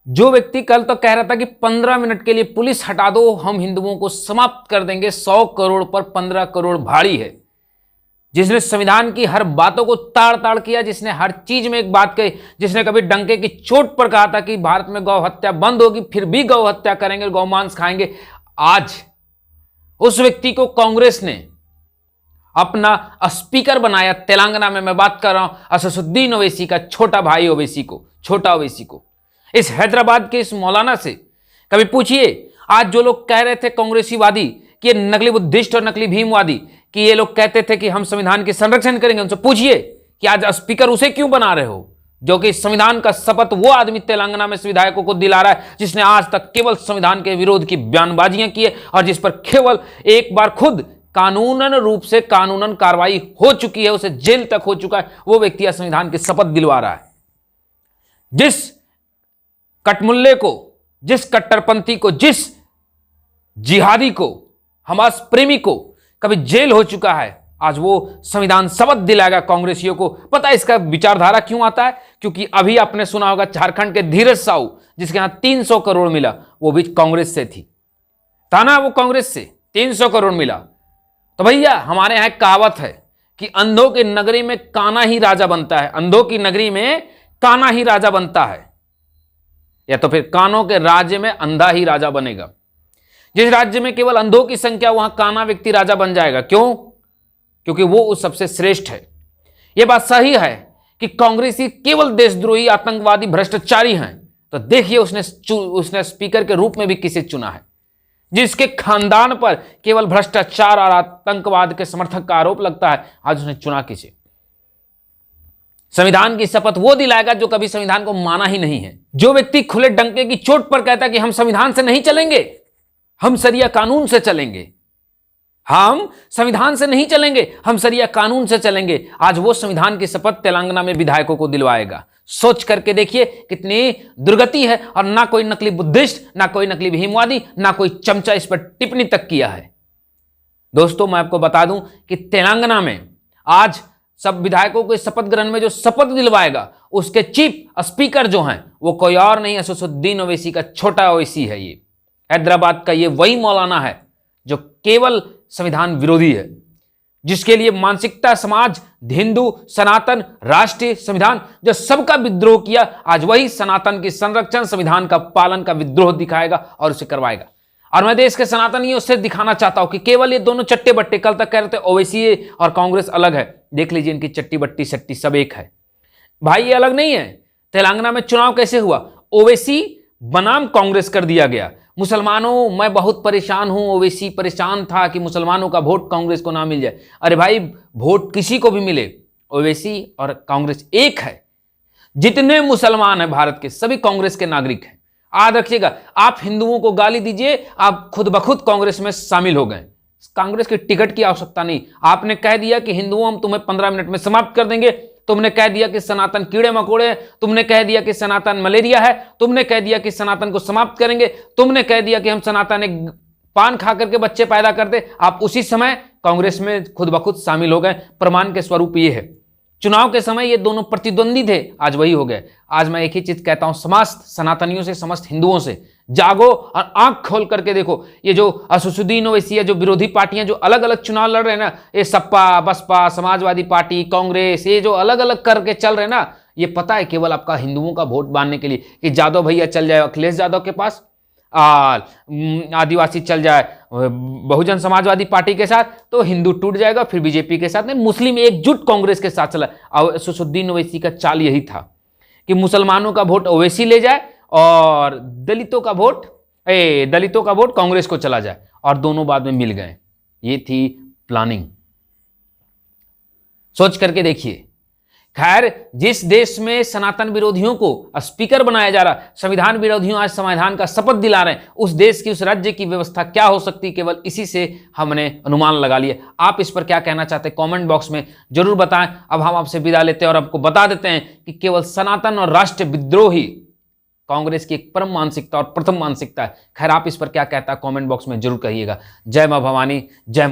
जो व्यक्ति कल तो कह रहा था कि 15 मिनट के लिए पुलिस हटा दो, हम हिंदुओं को समाप्त कर देंगे, 100 करोड़ पर 15 करोड़ भारी है, जिसने संविधान की हर बातों को ताड़ ताड़ किया, जिसने हर चीज में एक बात कही, जिसने कभी डंके की चोट पर कहा था कि भारत में गौ हत्या बंद होगी, फिर भी गौ हत्या करेंगे, गौ मांस खाएंगे, आज उस व्यक्ति को कांग्रेस ने अपना स्पीकर बनाया। तेलंगाना में मैं बात कर रहा हूं असदुद्दीन ओवैसी का छोटा भाई ओवैसी को, छोटा ओवैसी को। इस हैदराबाद के इस मौलाना से कभी पूछिए, आज जो लोग कह रहे थे कांग्रेसीवादी कि ये नकली बुद्धिस्ट और नकली भीमवादी, कि ये लोग कहते थे कि हम संविधान के संरक्षण करेंगे, उनसे पूछिए कि आज स्पीकर उसे क्यों बना रहे हो, जो कि संविधान का शपथ वो आदमी तेलंगाना में विधायकों को दिला रहा है जिसने आज तक केवल संविधान के विरोध की बयानबाजियां की है और जिस पर केवल एक बार खुद कानूनन रूप से कानूनन कार्रवाई हो चुकी है, उसे जेल तक हो चुका है, वो व्यक्ति संविधान की शपथ दिलवा रहा है। जिस कटमुल्ले को, जिस कट्टरपंथी को, जिस जिहादी को, हमास प्रेमी को कभी जेल हो चुका है, आज वो संविधान शपथ दिलाएगा कांग्रेसियों को। पता है इसका विचारधारा क्यों आता है? क्योंकि अभी आपने सुना होगा झारखंड के धीरज साहू जिसके यहां 300 करोड़ मिला, वो भी कांग्रेस से थी, था ना, वो कांग्रेस से 300 करोड़ मिला। तो भैया हमारे यहां एक कहावत है कि अंधों की नगरी में काना ही राजा बनता है, अंधों की नगरी में काना ही राजा बनता है, या तो फिर कानों के राज्य में अंधा ही राजा बनेगा। जिस राज्य में केवल अंधों की संख्या, वहां काना व्यक्ति राजा बन जाएगा। क्यों? क्योंकि वो उस सबसे श्रेष्ठ है। यह बात सही है कि कांग्रेसी केवल देशद्रोही, आतंकवादी, भ्रष्टाचारी हैं, तो देखिए उसने स्पीकर के रूप में भी किसे चुना है, जिसके खानदान पर केवल भ्रष्टाचार और आतंकवाद के समर्थक का आरोप लगता है, आज उसने चुना किसे? संविधान की शपथ वो दिलाएगा जो कभी संविधान को माना ही नहीं है। जो व्यक्ति खुले डंके की चोट पर कहता है कि हम संविधान से नहीं चलेंगे, हम शरिया कानून से चलेंगे, हम संविधान से नहीं चलेंगे, हम शरिया कानून से चलेंगे, आज वो संविधान की शपथ तेलंगाना में विधायकों को दिलवाएगा। सोच करके देखिए कितनी दुर्गति है। और ना कोई नकली बुद्धिस्ट, ना कोई नकली भीमवादी, ना कोई चमचा इस पर टिप्पणी तक किया है। दोस्तों मैं आपको बता दूं कि तेलंगाना में आज सब विधायकों को शपथ ग्रहण में जो शपथ दिलवाएगा, उसके चीफ स्पीकर जो हैं वो कोई और नहीं, असदुद्दीन ओवैसी का छोटा ओवैसी है। ये हैदराबाद का ये वही मौलाना है जो केवल संविधान विरोधी है, जिसके लिए मानसिकता समाज, हिंदू, सनातन, राष्ट्रीय, संविधान जो सबका विद्रोह किया, आज वही सनातन की संरक्षण, संविधान का पालन का विद्रोह दिखाएगा और उसे करवाएगा। और मैं देश के सनातनियों से दिखाना चाहता हूं कि केवल ये दोनों चट्टे बट्टे, कल तक कह रहे थे ओवैसी और कांग्रेस अलग है, देख लीजिए इनकी चट्टी बट्टी सट्टी सब एक है। भाई ये अलग नहीं है। तेलंगाना में चुनाव कैसे हुआ? ओवैसी बनाम कांग्रेस कर दिया गया। मुसलमानों मैं बहुत परेशान हूं, ओवैसी परेशान था कि मुसलमानों का वोट कांग्रेस को ना मिल जाए। अरे भाई वोट किसी को भी मिले, ओवैसी और कांग्रेस एक है। जितने मुसलमान हैं भारत के सभी कांग्रेस के नागरिक हैं। याद रखिएगा, आप हिंदुओं को गाली दीजिए, आप खुद ब खुद कांग्रेस में शामिल हो गए। कांग्रेस की टिकट की आवश्यकता नहीं। आपने कह दिया कि हिंदुओं हम तुम्हें 15 मिनट में समाप्त कर देंगे, तुमने कह दिया कि सनातन कीड़े मकोड़े हैं, तुमने कह दिया कि सनातन मलेरिया है, तुमने कह दिया कि सनातन को समाप्त करेंगे, तुमने कह दिया कि हम सनातन एक पान खा करके बच्चे पैदा करते, आप उसी समय कांग्रेस में खुद ब खुद शामिल हो गए। प्रमाण के स्वरूप ये है। चुनाव के समय ये दोनों प्रतिद्वंदी थे, आज वही हो गए। आज मैं एक ही चीज कहता हूं समस्त सनातनियों से, समस्त हिंदुओं से, जागो और आंख खोल करके देखो। ये जो असदुद्दीन ओवैसी है, जो विरोधी पार्टियां जो अलग अलग चुनाव लड़ रहे हैं ना, ये सपा, बसपा, समाजवादी पार्टी, कांग्रेस, ये जो अलग अलग करके चल रहे हैं ना, ये पता है केवल आपका हिंदुओं का वोट बांधने के लिए कि यादव भैया चल जाए अखिलेश यादव के पास, आदिवासी चल जाए बहुजन समाजवादी पार्टी के साथ, तो हिंदू टूट जाएगा, फिर बीजेपी के साथ, नहीं मुस्लिम एकजुट कांग्रेस के साथ चला। असदुद्दीन ओवैसी का चाल यही था कि मुसलमानों का वोट ओवैसी ले जाए और दलितों का वोट कांग्रेस को चला जाए, और दोनों बाद में मिल गए। ये थी प्लानिंग। सोच करके देखिए। खैर, जिस देश में सनातन विरोधियों को स्पीकर बनाया जा रहा, संविधान विरोधियों आज संविधान का शपथ दिला रहे हैं, उस देश की, उस राज्य की व्यवस्था क्या हो सकती, केवल इसी से हमने अनुमान लगा लिया। आप इस पर क्या कहना चाहते हैं कमेंट बॉक्स में जरूर बताएं। अब हम आपसे विदा लेते हैं और आपको बता देते हैं कि केवल सनातन और राष्ट्र विद्रोही कांग्रेस की एक परम मानसिकता और प्रथम मानसिकता है। खैर, आप इस पर क्या कहता है कमेंट बॉक्स में जरूर कहिएगा। जय मां भवानी, जय